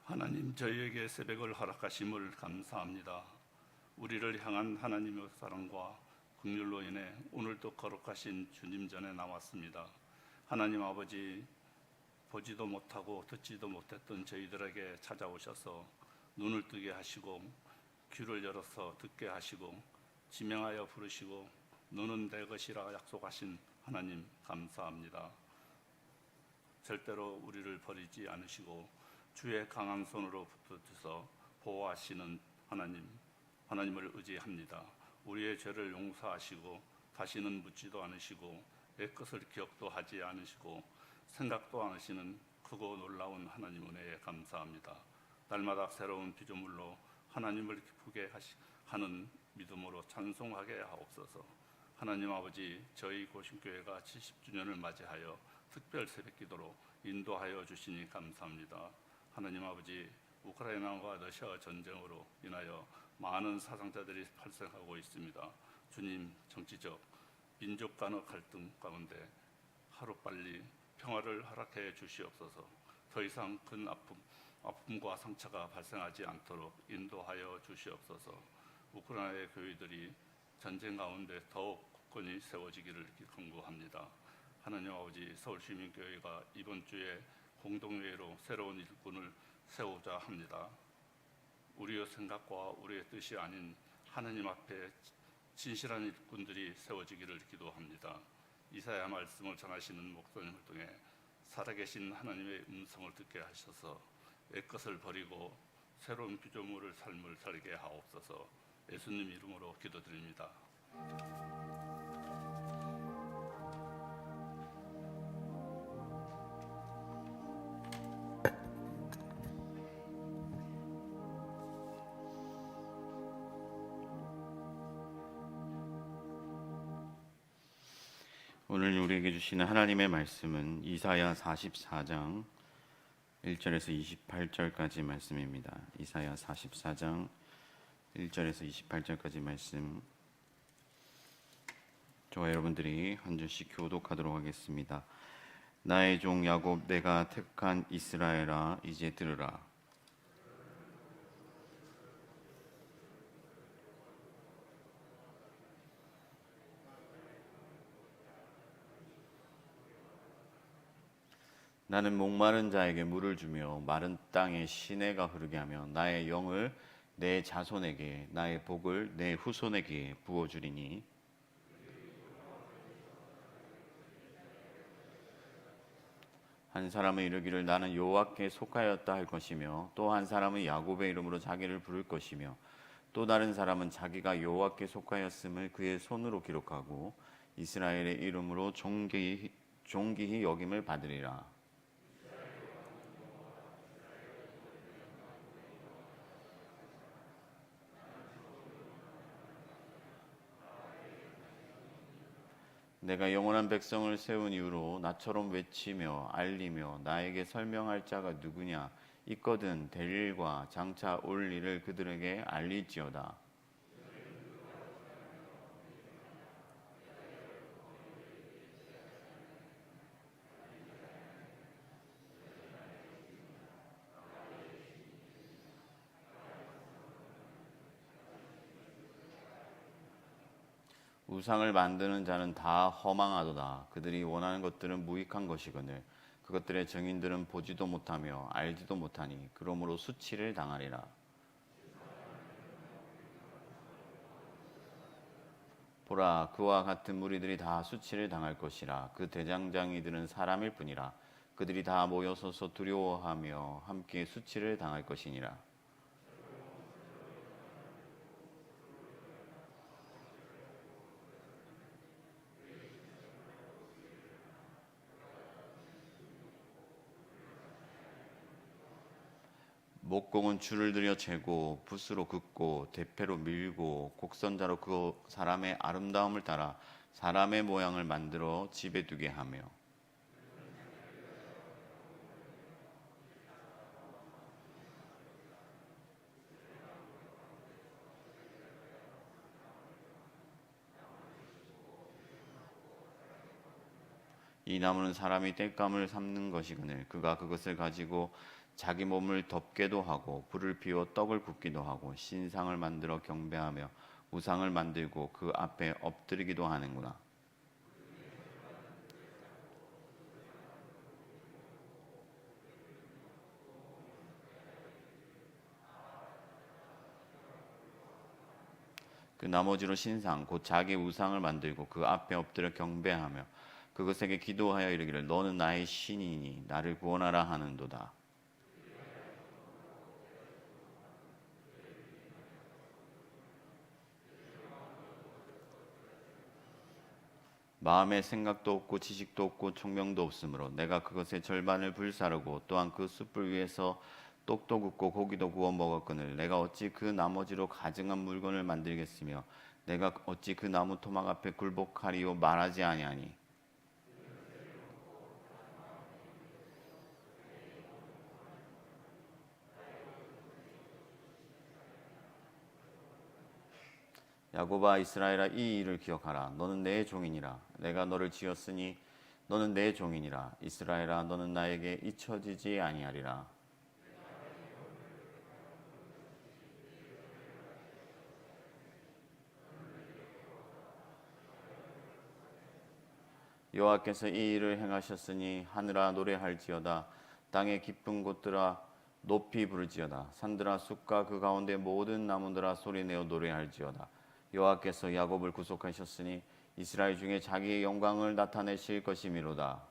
하나님, 저희에게 새벽을 허락하심을 감사합니다. 우리를 향한 하나님의 사랑과 긍휼로 인해 오늘도 거룩하신 주님 전에 나왔습니다. 하나님 아버지, 보지도 못하고 듣지도 못했던 저희들에게 찾아오셔서 눈을 뜨게 하시고 귀를 열어서 듣게 하시고 지명하여 부르시고 너는 내 것이라 약속하신 하나님 감사합니다. 절대로 우리를 버리지 않으시고 주의 강한 손으로 붙드셔서 보호하시는 하나님을 의지합니다. 우리의 죄를 용서하시고 다시는 묻지도 않으시고 내 것을 기억도 하지 않으시고 생각도 안 하시는 크고 놀라운 하나님 은혜에 감사합니다. 날마다 새로운 피조물로 하나님을 기쁘게 하는 믿음으로 찬송하게 하옵소서. 하나님 아버지, 저희 고신교회가 70주년을 맞이하여 특별 새벽기도로 인도하여 주시니 감사합니다. 하나님 아버지, 우크라이나와 러시아 전쟁으로 인하여 많은 사상자들이 발생하고 있습니다. 주님, 정치적, 민족 간의 갈등 가운데 하루빨리 평화를 허락해 주시옵소서. 더 이상 큰 아픔과 상처가 발생하지 않도록 인도하여 주시옵소서. 우크라이나의 교회들이 전쟁 가운데 더욱 굳건히 세워지기를 간구합니다. 하나님 아버지, 서울시민교회가 이번 주에 공동회의로 새로운 일꾼을 세우자 합니다. 우리의 생각과 우리의 뜻이 아닌 하나님 앞에 진실한 일꾼들이 세워지기를 기도합니다. 이사야 말씀을 전하시는 목사님을 통해 살아계신 하나님의 음성을 듣게 하셔서 옛것을 버리고 새로운 피조물의 삶을 살게 하옵소서. 예수님 이름으로 기도드립니다. 오늘 우리에게 주시는 하나님의 말씀은 이사야 44장 1절에서 28절까지 말씀입니다. 이사야 44장 1절에서 28절까지 말씀, 저와 여러분들이 한 절씩 교독하도록 하겠습니다. 나의 종 야곱, 내가 택한 이스라엘아, 이제 들으라. 나는 목마른 자에게 물을 주며 마른 땅에 시내가 흐르게 하며 나의 영을 내 자손에게, 나의 복을 내 후손에게 부어주리니 한 사람은 이르기를 나는 여호와께 속하였다 할 것이며 또 한 사람은 야곱의 이름으로 자기를 부를 것이며 또 다른 사람은 자기가 여호와께 속하였음을 그의 손으로 기록하고 이스라엘의 이름으로 존귀히 여김을 받으리라. 내가 영원한 백성을 세운 이후로 나처럼 외치며 알리며 나에게 설명할 자가 누구냐? 있거든 될 일과 장차 올 일을 그들에게 알릴지어다. 우상을 만드는 자는 다 허망하도다. 그들이 원하는 것들은 무익한 것이거늘 그것들의 증인들은 보지도 못하며 알지도 못하니 그러므로 수치를 당하리라. 보라, 그와 같은 무리들이 다 수치를 당할 것이라. 그 대장장이들은 사람일 뿐이라. 그들이 다 모여서서 두려워하며 함께 수치를 당할 것이니라. 목공은 줄을 들여 재고 붓으로 긋고 대패로 밀고 곡선자로 그 사람의 아름다움을 따라 사람의 모양을 만들어 집에 두게 하며 이 나무는 사람이 땔감을 삼는 것이거늘 그가 그것을 가지고 자기 몸을 덮게도 하고 불을 피워 떡을 굽기도 하고 신상을 만들어 경배하며 우상을 만들고 그 앞에 엎드리기도 하는구나. 그 나머지로 신상 곧 자기 우상을 만들고 그 앞에 엎드려 경배하며 그것에게 기도하여 이르기를 너는 나의 신이니 나를 구원하라 하는도다. 마음에 생각도 없고 지식도 없고 총명도 없으므로 내가 그것의 절반을 불사르고 또한 그 숯불 위에서 떡도 굽고 고기도 구워 먹었거늘 내가 어찌 그 나머지로 가증한 물건을 만들겠으며 내가 어찌 그 나무 토막 앞에 굴복하리요 말하지 아니하니. 야곱아 이스라엘아 이 일을 기억하라. 너는 내 종이니라. 내가 너를 지었으니 너는 내 종이니라. 이스라엘아 너는 나에게 잊혀지지 아니하리라. 여호와께서 이 일을 행하셨으니 하늘아 노래할지어다. 땅의 깊은 곳들아 높이 부를지어다. 산들아 숲과 그 가운데 모든 나무들아 소리내어 노래할지어다. 여호와께서 야곱을 구속하셨으니 이스라엘 중에 자기의 영광을 나타내실 것이미로다.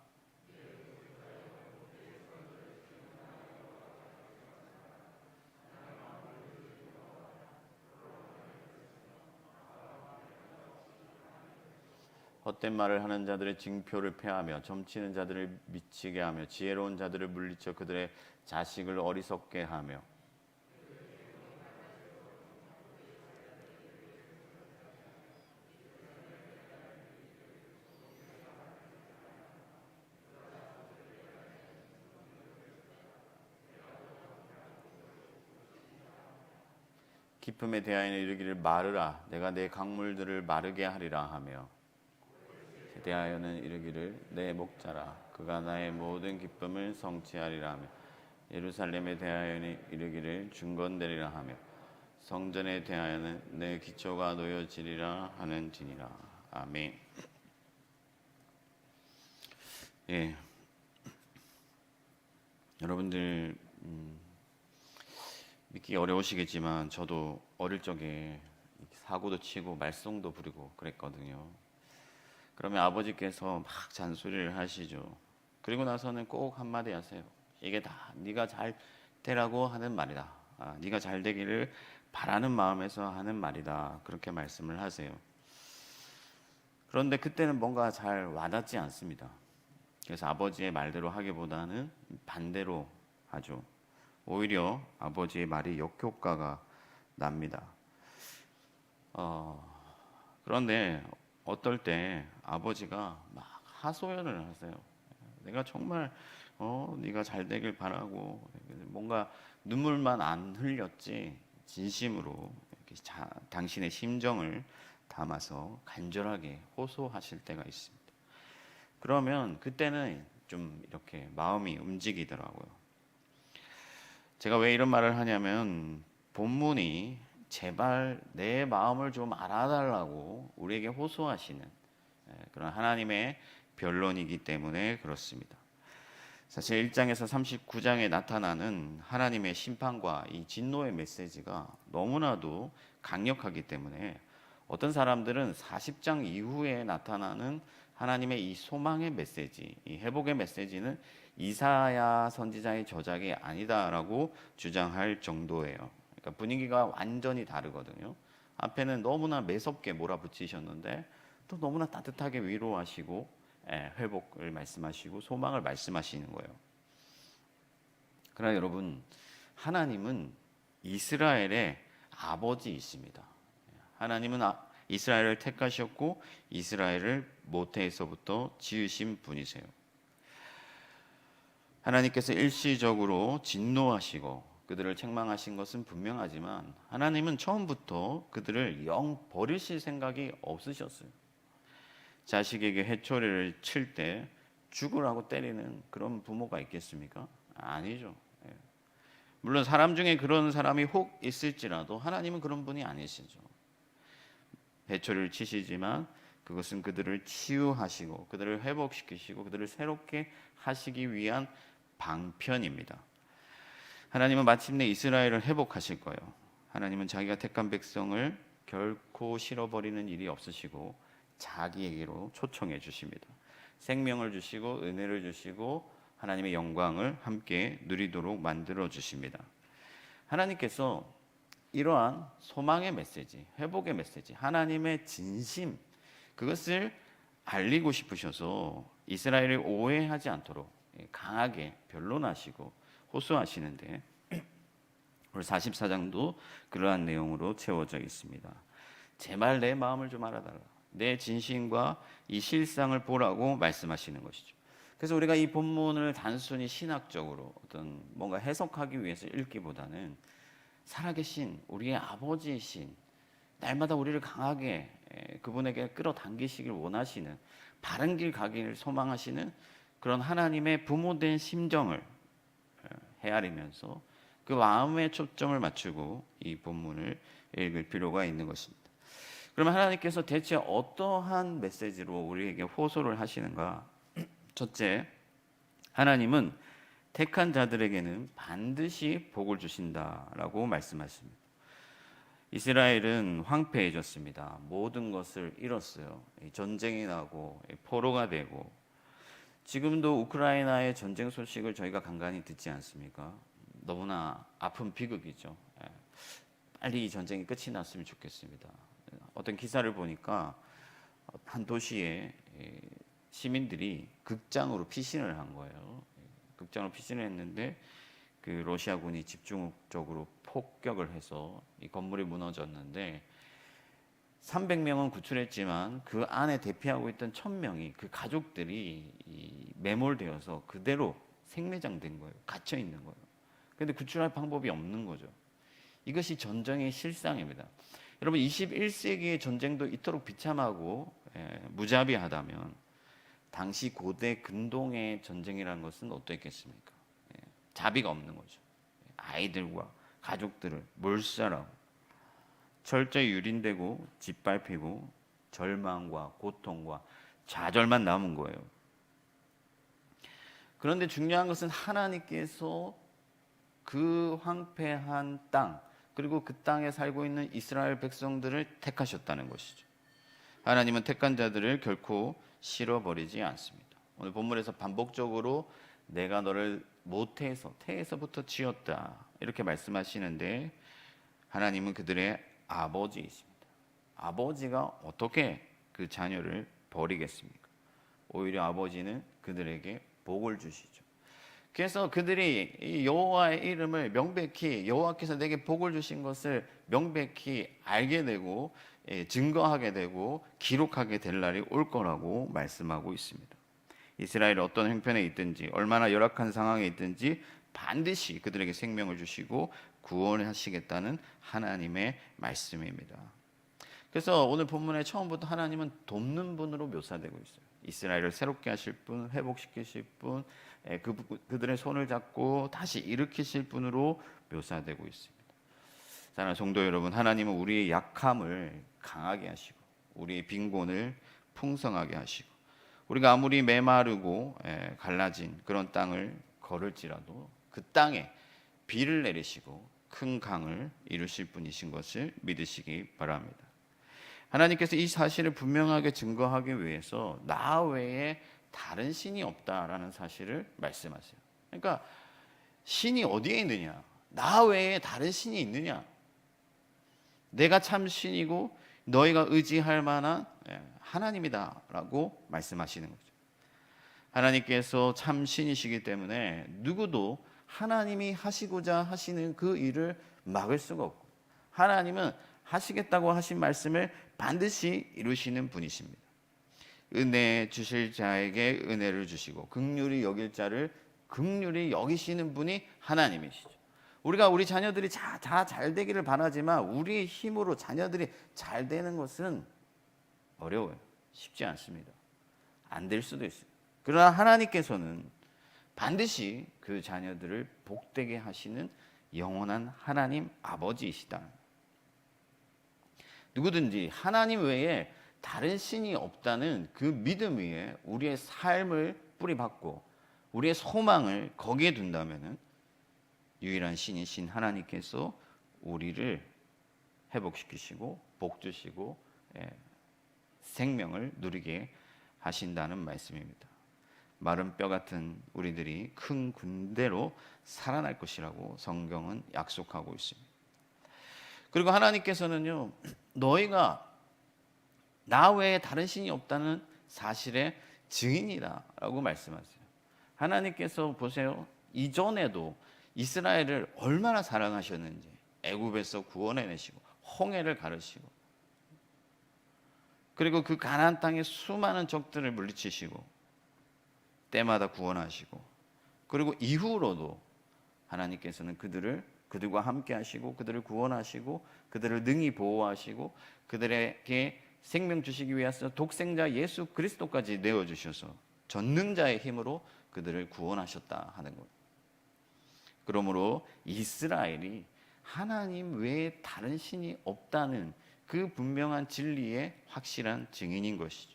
헛된 말을 하는 자들의 징표를 폐하며 점치는 자들을 미치게 하며 지혜로운 자들을 물리쳐 그들의 자식을 어리석게 하며 기쁨에 대하여는 이르기를 마르라 내가 내 강물들을 마르게 하리라 하며 대하여는 이르기를 내 목자라 그가 나의 모든 기쁨을 성취하리라 하며 예루살렘에 대하여는 이르기를 중건되리라 하며 성전에 대하여는 내 기초가 놓여지리라 하는지니라. 아멘. 예, 여러분들 믿기 어려우시겠지만 저도 어릴 적에 사고도 치고 말썽도 부리고 그랬거든요. 그러면 아버지께서 막 잔소리를 하시죠. 그리고 나서는 꼭 한마디 하세요. 이게 다 네가 잘 되라고 하는 말이다. 네가 잘 되기를 바라는 마음에서 하는 말이다. 그렇게 말씀을 하세요. 그런데 그때는 뭔가 잘 와닿지 않습니다. 그래서 아버지의 말대로 하기보다는 반대로 하죠. 오히려 아버지의 말이 역효과가 납니다. 그런데 어떨 때 아버지가 막 하소연을 하세요. 내가 정말 네가 잘 되길 바라고 뭔가 눈물만 안 흘렸지 진심으로 당신의 심정을 담아서 간절하게 호소하실 때가 있습니다. 그러면 그때는 좀 이렇게 마음이 움직이더라고요. 제가 왜 이런 말을 하냐면 본문이 제발 내 마음을 좀 알아달라고 우리에게 호소하시는 그런 하나님의 변론이기 때문에 그렇습니다. 사실 1장에서 39장에 나타나는 하나님의 심판과 이 진노의 메시지가 너무나도 강력하기 때문에 어떤 사람들은 40장 이후에 나타나는 하나님의 이 소망의 메시지, 이 회복의 메시지는 이사야 선지자의 저작이 아니다라고 주장할 정도예요. 그러니까 분위기가 완전히 다르거든요. 앞에는 너무나 매섭게 몰아붙이셨는데 또 너무나 따뜻하게 위로하시고 회복을 말씀하시고 소망을 말씀하시는 거예요. 그러나 여러분, 하나님은 이스라엘의 아버지이십니다. 하나님은 이스라엘을 택하셨고 이스라엘을 모태에서부터 지으신 분이세요. 하나님께서 일시적으로 진노하시고 그들을 책망하신 것은 분명하지만 하나님은 처음부터 그들을 영 버리실 생각이 없으셨어요. 자식에게 해초리를 칠 때 죽으라고 때리는 그런 부모가 있겠습니까? 아니죠. 예. 물론 사람 중에 그런 사람이 혹 있을지라도 하나님은 그런 분이 아니시죠. 배초를 치시지만 그것은 그들을 치유하시고 그들을 회복시키시고 그들을 새롭게 하시기 위한 방편입니다. 하나님은 마침내 이스라엘을 회복하실 거예요. 하나님은 자기가 택한 백성을 결코 실어버리는 일이 없으시고 자기에게로 초청해 주십니다. 생명을 주시고 은혜를 주시고 하나님의 영광을 함께 누리도록 만들어 주십니다. 하나님께서 이러한 소망의 메시지, 회복의 메시지, 하나님의 진심, 그것을 알리고 싶으셔서 이스라엘을 오해하지 않도록 강하게 변론하시고 호소하시는데 오늘 44장도 그러한 내용으로 채워져 있습니다. 제발 내 마음을 좀 알아달라. 내 진심과 이 실상을 보라고 말씀하시는 것이죠. 그래서 우리가 이 본문을 단순히 신학적으로 어떤 뭔가 해석하기 위해서 읽기보다는 살아계신 우리의 아버지이신 날마다 우리를 강하게 그분에게 끌어당기시길 원하시는 바른 길 가기를 소망하시는 그런 하나님의 부모된 심정을 헤아리면서 그 마음에 초점을 맞추고 이 본문을 읽을 필요가 있는 것입니다. 그러면 하나님께서 대체 어떠한 메시지로 우리에게 호소를 하시는가? 첫째, 하나님은 택한 자들에게는 반드시 복을 주신다라고 말씀하십니다. 이스라엘은 황폐해졌습니다. 모든 것을 잃었어요. 전쟁이 나고 포로가 되고 지금도 우크라이나의 전쟁 소식을 저희가 간간히 듣지 않습니까? 너무나 아픈 비극이죠. 빨리 이 전쟁이 끝이 났으면 좋겠습니다. 어떤 기사를 보니까 한 도시에 시민들이 극장으로 피신을 한 거예요. 극장으로 피신을 했는데 그 러시아군이 집중적으로 폭격을 해서 이 건물이 무너졌는데 300명은 구출했지만 그 안에 대피하고 있던 1000명이 그 가족들이 매몰되어서 그대로 생매장된 거예요. 갇혀 있는 거예요. 그런데 구출할 방법이 없는 거죠. 이것이 전쟁의 실상입니다. 여러분 21세기의 전쟁도 이토록 비참하고 무자비하다면 당시 고대 근동의 전쟁이라는 것은 어땠겠습니까? 자비가 없는 거죠. 아이들과 가족들을 몰살하고 철저히 유린되고 짓밟히고 절망과 고통과 좌절만 남은 거예요. 그런데 중요한 것은 하나님께서 그 황폐한 땅 그리고 그 땅에 살고 있는 이스라엘 백성들을 택하셨다는 것이죠. 하나님은 택한 자들을 결코 실어버리지 않습니다. 오늘 본문에서 반복적으로 내가 너를 모태에서 태에서부터 지었다 이렇게 말씀하시는데 하나님은 그들의 아버지이십니다. 아버지가 어떻게 그 자녀를 버리겠습니까? 오히려 아버지는 그들에게 복을 주시죠. 그래서 그들이 여호와의 이름을 명백히 여호와께서 내게 복을 주신 것을 명백히 알게 되고 증거하게 되고 기록하게 될 날이 올 거라고 말씀하고 있습니다. 이스라엘이 어떤 형편에 있든지 얼마나 열악한 상황에 있든지 반드시 그들에게 생명을 주시고 구원하시겠다는 하나님의 말씀입니다. 그래서 오늘 본문의 처음부터 하나님은 돕는 분으로 묘사되고 있어요. 이스라엘을 새롭게 하실 분, 회복시키실 분, 그들의 손을 잡고 다시 일으키실 분으로 묘사되고 있습니다. 사랑하는 성도 여러분, 하나님은 우리의 약함을 강하게 하시고 우리의 빈곤을 풍성하게 하시고 우리가 아무리 메마르고 갈라진 그런 땅을 걸을지라도 그 땅에 비를 내리시고 큰 강을 이루실 분이신 것을 믿으시기 바랍니다. 하나님께서 이 사실을 분명하게 증거하기 위해서 나 외에 다른 신이 없다라는 사실을 말씀하세요. 그러니까 신이 어디에 있느냐? 나 외에 다른 신이 있느냐? 내가 참 신이고 너희가 의지할 만한 하나님이다라고 말씀하시는 거죠. 하나님께서 참 신이시기 때문에 누구도 하나님이 하시고자 하시는 그 일을 막을 수가 없고 하나님은 하시겠다고 하신 말씀을 반드시 이루시는 분이십니다. 은혜 주실 자에게 은혜를 주시고 긍휼히 여길 자를 긍휼히 여기시는 분이 하나님이시죠. 우리가 우리 자녀들이 다 잘 되기를 바라지만 우리의 힘으로 자녀들이 잘 되는 것은 어려워요. 쉽지 않습니다. 안 될 수도 있어요. 그러나 하나님께서는 반드시 그 자녀들을 복되게 하시는 영원한 하나님 아버지이시다. 누구든지 하나님 외에 다른 신이 없다는 그 믿음 위에 우리의 삶을 뿌리박고 우리의 소망을 거기에 둔다면 유일한 신이신 하나님께서 우리를 회복시키시고 복 주시고 생명을 누리게 하신다는 말씀입니다. 마른 뼈 같은 우리들이 큰 군대로 살아날 것이라고 성경은 약속하고 있습니다. 그리고 하나님께서는요, 너희가 나 외에 다른 신이 없다는 사실의 증인이다라고 말씀하세요. 하나님께서 보세요, 이전에도 이스라엘을 얼마나 사랑하셨는지 애굽에서 구원해내시고 홍해를 가르시고 그리고 그 가나안 땅의 수많은 적들을 물리치시고 때마다 구원하시고 그리고 이후로도 하나님께서는 그들과 함께 하시고 그들을 구원하시고 그들을 능히 보호하시고 그들에게 생명 주시기 위해서 독생자 예수 그리스도까지 내어주셔서 전능자의 힘으로 그들을 구원하셨다 하는 것. 그러므로 이스라엘이 하나님 외에 다른 신이 없다는 그 분명한 진리의 확실한 증인인 것이죠.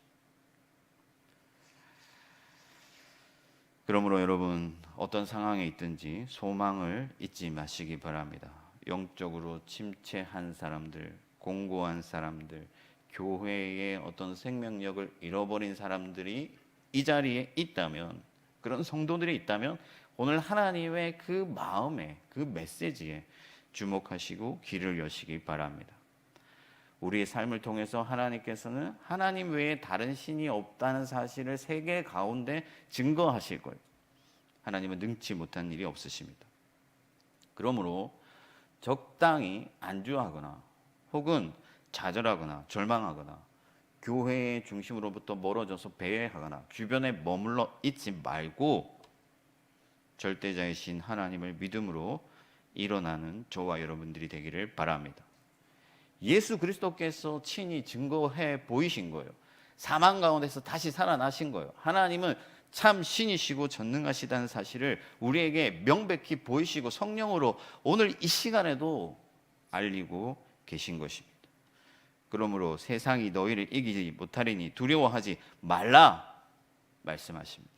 그러므로 여러분 어떤 상황에 있든지 소망을 잊지 마시기 바랍니다. 영적으로 침체한 사람들, 공고한 사람들, 교회의 어떤 생명력을 잃어버린 사람들이 이 자리에 있다면, 그런 성도들이 있다면 오늘 하나님의 그 마음에, 그 메시지에 주목하시고 귀를 여시기 바랍니다. 우리의 삶을 통해서 하나님께서는 하나님 외에 다른 신이 없다는 사실을 세계 가운데 증거하실 거예요. 하나님은 능치 못한 일이 없으십니다. 그러므로 적당히 안주하거나 혹은 좌절하거나 절망하거나 교회의 중심으로부터 멀어져서 배회하거나 주변에 머물러 있지 말고 절대자이신 하나님을 믿음으로 일어나는 저와 여러분들이 되기를 바랍니다. 예수 그리스도께서 친히 증거해 보이신 거예요. 사망 가운데서 다시 살아나신 거예요. 하나님은 참 신이시고 전능하시다는 사실을 우리에게 명백히 보이시고 성령으로 오늘 이 시간에도 알리고 계신 것입니다. 그러므로 세상이 너희를 이기지 못하리니 두려워하지 말라 말씀하십니다.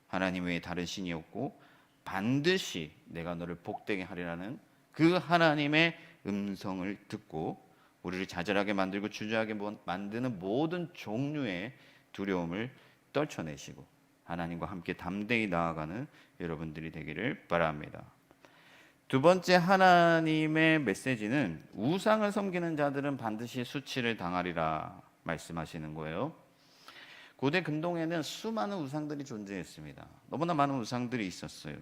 하나님 외에 다른 신이 없고 반드시 내가 너를 복되게 하리라는 그 하나님의 음성을 듣고 우리를 좌절하게 만들고 주저하게 만드는 모든 종류의 두려움을 떨쳐내시고 하나님과 함께 담대히 나아가는 여러분들이 되기를 바랍니다. 두 번째 하나님의 메시지는 우상을 섬기는 자들은 반드시 수치를 당하리라 말씀하시는 거예요. 고대 근동에는 수많은 우상들이 존재했습니다. 너무나 많은 우상들이 있었어요.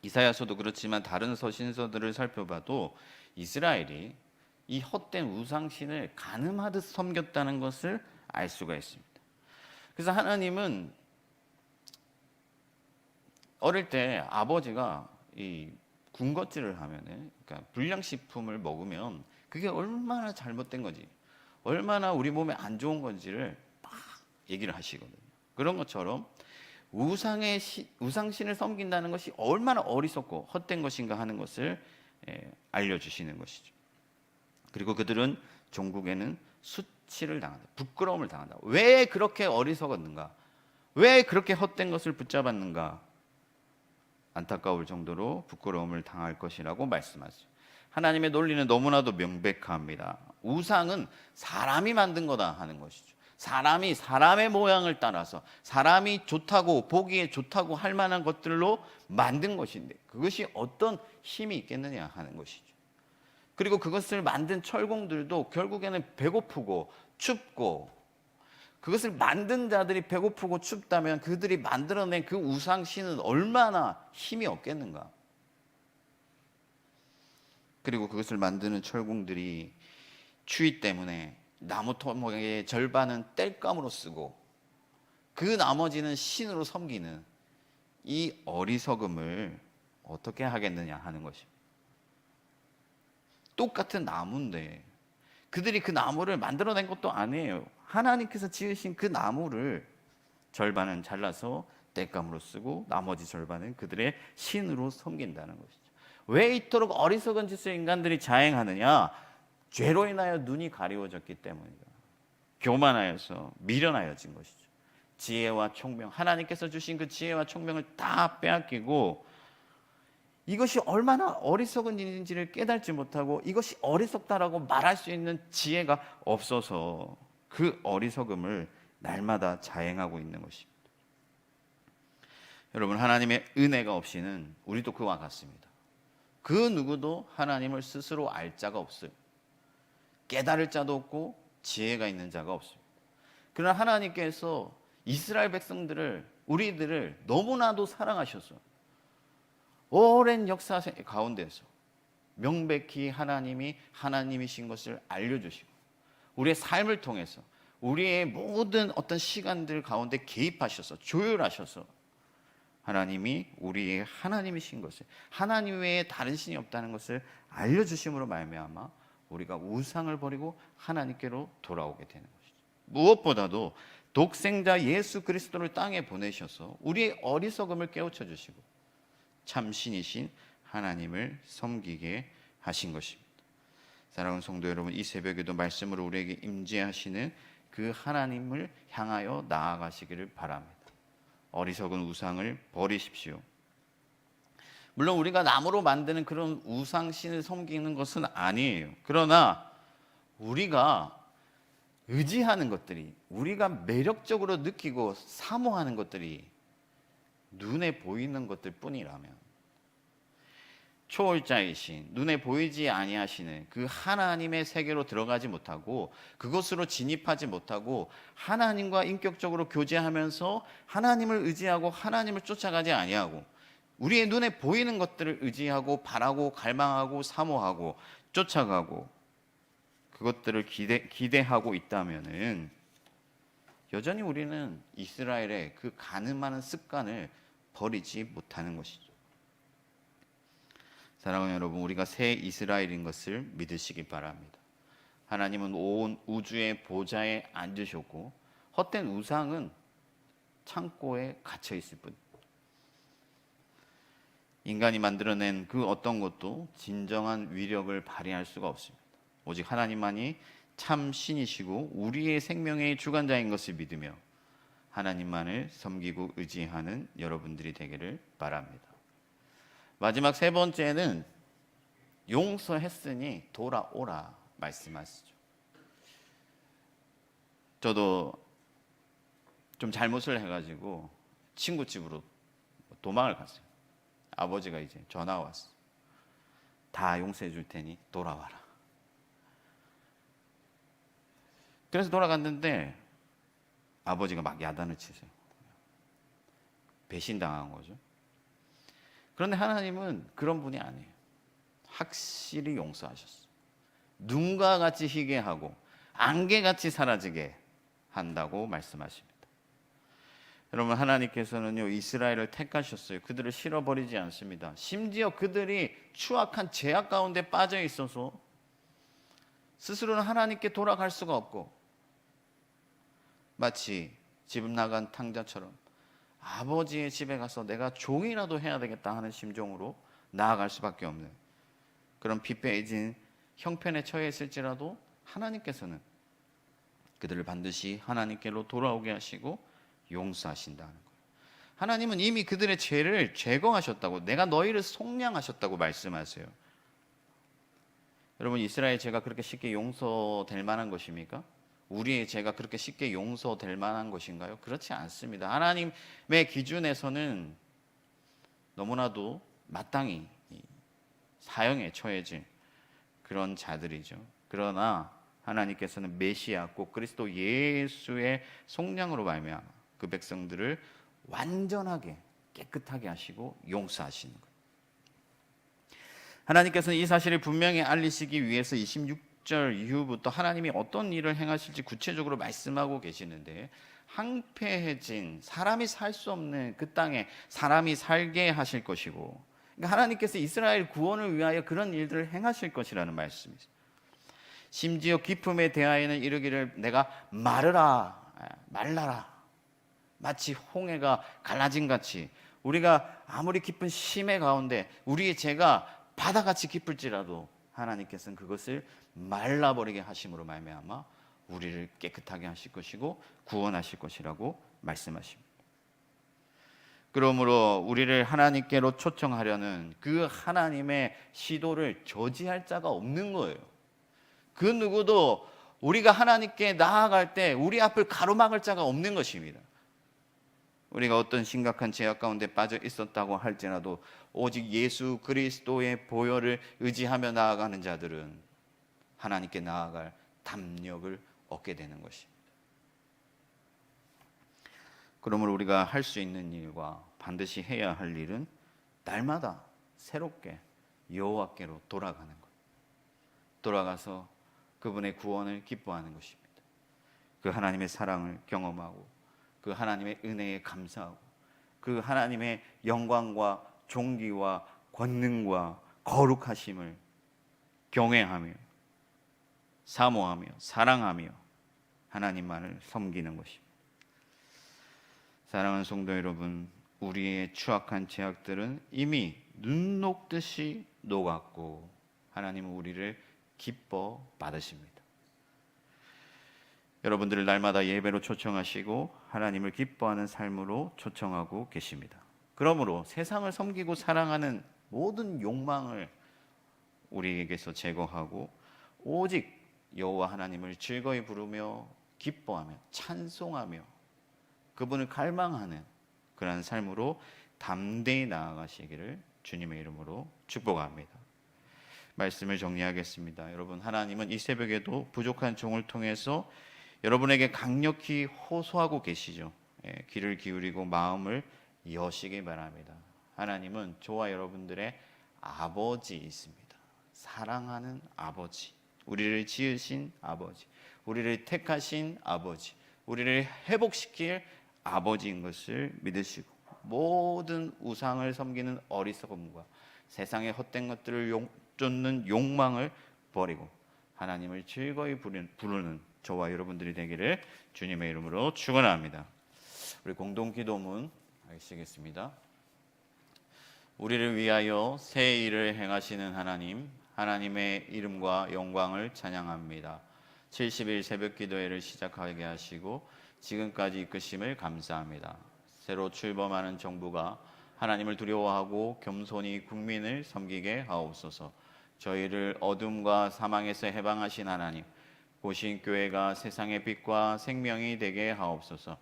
이사야서도 그렇지만 다른 서신서들을 살펴봐도 이스라엘이 이 헛된 우상신을 가늠하듯 섬겼다는 것을 알 수가 있습니다. 그래서 하나님은 어릴 때 아버지가 이 군것질을 하면은, 그러니까 불량식품을 먹으면 그게 얼마나 잘못된 건지, 얼마나 우리 몸에 안 좋은 건지를 막 얘기를 하시거든요. 그런 것처럼 우상신을 섬긴다는 것이 얼마나 어리석고 헛된 것인가 하는 것을 알려주시는 것이죠. 그리고 그들은 종국에는 수치를 당한다, 부끄러움을 당한다. 왜 그렇게 어리석었는가? 왜 그렇게 헛된 것을 붙잡았는가? 안타까울 정도로 부끄러움을 당할 것이라고 말씀하죠. 하나님의 논리는 너무나도 명백합니다. 우상은 사람이 만든 거다 하는 것이죠. 사람이 사람의 모양을 따라서 사람이 좋다고 보기에 좋다고 할 만한 것들로 만든 것인데 그것이 어떤 힘이 있겠느냐 하는 것이죠. 그리고 그것을 만든 철공들도 결국에는 배고프고 춥고, 그것을 만든 자들이 배고프고 춥다면 그들이 만들어낸 그 우상신은 얼마나 힘이 없겠는가. 그리고 그것을 만드는 철공들이 추위 때문에 나무 토막의 절반은 땔감으로 쓰고 그 나머지는 신으로 섬기는 이 어리석음을 어떻게 하겠느냐 하는 것입니다. 똑같은 나무인데 그들이 그 나무를 만들어낸 것도 아니에요. 하나님께서 지으신 그 나무를 절반은 잘라서 땔감으로 쓰고 나머지 절반은 그들의 신으로 섬긴다는 것이죠. 왜 이토록 어리석은 짓을 인간들이 자행하느냐? 죄로 인하여 눈이 가리워졌기 때문이다. 교만하여서 미련하여진 것이죠. 지혜와 총명, 하나님께서 주신 그 지혜와 총명을 다 빼앗기고 이것이 얼마나 어리석은 일인지를 깨닫지 못하고 이것이 어리석다라고 말할 수 있는 지혜가 없어서 그 어리석음을 날마다 자행하고 있는 것입니다. 여러분, 하나님의 은혜가 없이는 우리도 그와 같습니다. 그 누구도 하나님을 스스로 알 자가 없어요. 깨달을 자도 없고 지혜가 있는 자가 없습니다. 그러나 하나님께서 이스라엘 백성들을, 우리들을 너무나도 사랑하셔서 오랜 역사 가운데서 명백히 하나님이 하나님이신 것을 알려주시고 우리의 삶을 통해서 우리의 모든 어떤 시간들 가운데 개입하셔서 조율하셔서 하나님이 우리의 하나님이신 것을, 하나님 외에 다른 신이 없다는 것을 알려주심으로 말미암아 우리가 우상을 버리고 하나님께로 돌아오게 되는 것이죠. 무엇보다도 독생자 예수 그리스도를 땅에 보내셔서 우리의 어리석음을 깨우쳐 주시고 참 신이신 하나님을 섬기게 하신 것입니다. 사랑하는 성도 여러분, 이 새벽에도 말씀으로 우리에게 임재하시는 그 하나님을 향하여 나아가시기를 바랍니다. 어리석은 우상을 버리십시오. 물론 우리가 나무로 만드는 그런 우상신을 섬기는 것은 아니에요. 그러나 우리가 의지하는 것들이, 우리가 매력적으로 느끼고 사모하는 것들이 눈에 보이는 것들 뿐이라면, 초월자이신 눈에 보이지 아니하시는 그 하나님의 세계로 들어가지 못하고 그것으로 진입하지 못하고 하나님과 인격적으로 교제하면서 하나님을 의지하고 하나님을 쫓아가지 아니하고 우리의 눈에 보이는 것들을 의지하고 바라고 갈망하고 사모하고 쫓아가고 그것들을 기대하고 있다면은 여전히 우리는 이스라엘의 그 가늠하는 습관을 버리지 못하는 것이죠. 사랑하는 여러분, 우리가 새 이스라엘인 것을 믿으시기 바랍니다. 하나님은 온 우주의 보좌에 앉으셨고 헛된 우상은 창고에 갇혀 있을 뿐. 인간이 만들어낸 그 어떤 것도 진정한 위력을 발휘할 수가 없습니다. 오직 하나님만이 참 신이시고 우리의 생명의 주관자인 것을 믿으며 하나님만을 섬기고 의지하는 여러분들이 되기를 바랍니다. 마지막 세 번째는 용서했으니 돌아오라 말씀하시죠. 저도 좀 잘못을 해가지고 친구 집으로 도망을 갔어요. 아버지가 이제 전화가 왔어. 다 용서해 줄 테니 돌아와라. 그래서 돌아갔는데 아버지가 막 야단을 치세요. 배신당한 거죠. 그런데 하나님은 그런 분이 아니에요. 확실히 용서하셨어요. 눈과 같이 희게 하고 안개같이 사라지게 한다고 말씀하십니다. 여러분, 하나님께서는요 이스라엘을 택하셨어요. 그들을 실어버리지 않습니다. 심지어 그들이 추악한 죄악 가운데 빠져 있어서 스스로는 하나님께 돌아갈 수가 없고 마치 집 나간 탕자처럼 아버지의 집에 가서 내가 종이라도 해야 되겠다 하는 심정으로 나아갈 수밖에 없는 그런 핍배해진 형편에 처해 있을지라도 하나님께서는 그들을 반드시 하나님께로 돌아오게 하시고 용서하신다는 거예요. 하나님은 이미 그들의 죄를 제거하셨다고, 내가 너희를 속량하셨다고 말씀하세요. 여러분, 이스라엘 죄가 그렇게 쉽게 용서될 만한 것입니까? 우리의 죄가 그렇게 쉽게 용서될 만한 것인가요? 그렇지 않습니다. 하나님의 기준에서는 너무나도 마땅히 사형에 처해질 그런 자들이죠. 그러나 하나님께서는 메시아 곧 그리스도 예수의 속량으로 말미암아 그 백성들을 완전하게 깨끗하게 하시고 용서하시는 거예요. 하나님께서는 이 사실을 분명히 알리시기 위해서 26절 이후부터 하나님이 어떤 일을 행하실지 구체적으로 말씀하고 계시는데, 황폐해진 사람이 살 수 없는 그 땅에 사람이 살게 하실 것이고, 그러니까 하나님께서 이스라엘 구원을 위하여 그런 일들을 행하실 것이라는 말씀이죠. 심지어 기품에 대하여는 이르기를 내가 말라라 마치 홍해가 갈라진 같이 우리가 아무리 깊은 심해 가운데 우리의 죄가 바다같이 깊을지라도 하나님께서는 그것을 말라버리게 하심으로 말미암아 우리를 깨끗하게 하실 것이고 구원하실 것이라고 말씀하십니다. 그러므로 우리를 하나님께로 초청하려는 그 하나님의 시도를 저지할 자가 없는 거예요. 그 누구도 우리가 하나님께 나아갈 때 우리 앞을 가로막을 자가 없는 것입니다. 우리가 어떤 심각한 죄악 가운데 빠져 있었다고 할지라도 오직 예수 그리스도의 보혈을 의지하며 나아가는 자들은 하나님께 나아갈 담력을 얻게 되는 것입니다. 그러므로 우리가 할 수 있는 일과 반드시 해야 할 일은 날마다 새롭게 여호와께로 돌아가는 것, 돌아가서 그분의 구원을 기뻐하는 것입니다. 그 하나님의 사랑을 경험하고 그 하나님의 은혜에 감사하고 그 하나님의 영광과 존귀와 권능과 거룩하심을 경외하며 사모하며 사랑하며 하나님만을 섬기는 것입니다. 사랑하는 성도 여러분, 우리의 추악한 죄악들은 이미 눈 녹듯이 녹았고 하나님은 우리를 기뻐 받으십니다. 여러분들을 날마다 예배로 초청하시고 하나님을 기뻐하는 삶으로 초청하고 계십니다. 그러므로 세상을 섬기고 사랑하는 모든 욕망을 우리에게서 제거하고 오직 여호와 하나님을 즐거이 부르며 기뻐하며 찬송하며 그분을 갈망하는 그러한 삶으로 담대히 나아가시기를 주님의 이름으로 축복합니다. 말씀을 정리하겠습니다. 여러분, 하나님은 이 새벽에도 부족한 종을 통해서 여러분에게 강력히 호소하고 계시죠. 귀를 기울이고 마음을 여시기 바랍니다. 하나님은 저와 여러분들의 아버지이십니다. 사랑하는 아버지, 우리를 지으신 아버지, 우리를 택하신 아버지, 우리를 회복시킬 아버지인 것을 믿으시고 모든 우상을 섬기는 어리석음과 세상의 헛된 것들을 쫓는 욕망을 버리고 하나님을 즐거이 부르는 저와 여러분들이 되기를 주님의 이름으로 축원합니다. 우리 공동 기도문 하시겠습니다. 우리를 위하여 새 일을 행하시는 하나님, 하나님의 이름과 영광을 찬양합니다. 70일 새벽 기도회를 시작하게 하시고 지금까지 이끄심을 감사합니다. 새로 출범하는 정부가 하나님을 두려워하고 겸손히 국민을 섬기게 하옵소서. 저희를 어둠과 사망에서 해방하신 하나님, 고신교회가 세상의 빛과 생명이 되게 하옵소서.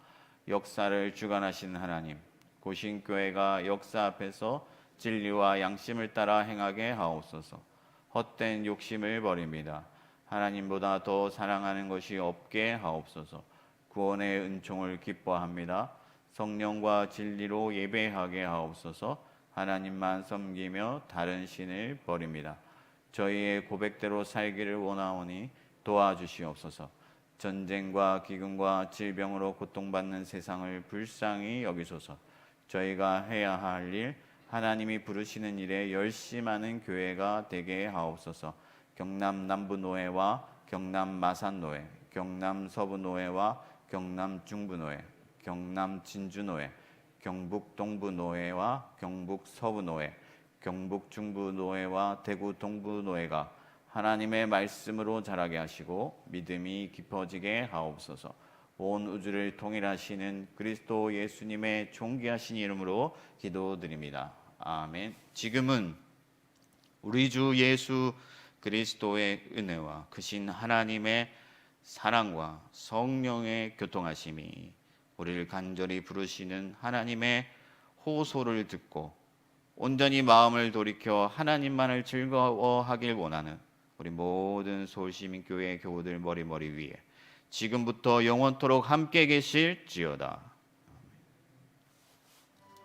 역사를 주관하시는 하나님, 고신교회가 역사 앞에서 진리와 양심을 따라 행하게 하옵소서. 헛된 욕심을 버립니다. 하나님보다 더 사랑하는 것이 없게 하옵소서. 구원의 은총을 기뻐합니다. 성령과 진리로 예배하게 하옵소서. 하나님만 섬기며 다른 신을 버립니다. 저희의 고백대로 살기를 원하오니 도와주시옵소서. 전쟁과 기근과 질병으로 고통받는 세상을 불쌍히 여기소서. 저희가 해야 할 일, 하나님이 부르시는 일에 열심하는 교회가 되게 하옵소서. 경남 남부 노회와 경남 마산 노회, 경남 서부 노회와 경남 중부 노회, 경남 진주 노회, 경북 동부 노회와 경북 서부 노회, 경북 중부 노회와 대구 동부 노회가 하나님의 말씀으로 자라게 하시고 믿음이 깊어지게 하옵소서. 온 우주를 통일하시는 그리스도 예수님의 존귀하신 이름으로 기도드립니다. 아멘. 지금은 우리 주 예수 그리스도의 은혜와 크신 하나님의 사랑과 성령의 교통하심이 우리를 간절히 부르시는 하나님의 호소를 듣고 온전히 마음을 돌이켜 하나님만을 즐거워하길 원하는 우리 모든 서울시민교회 교우들 머리 위에 지금부터 영원토록 함께 계실지어다.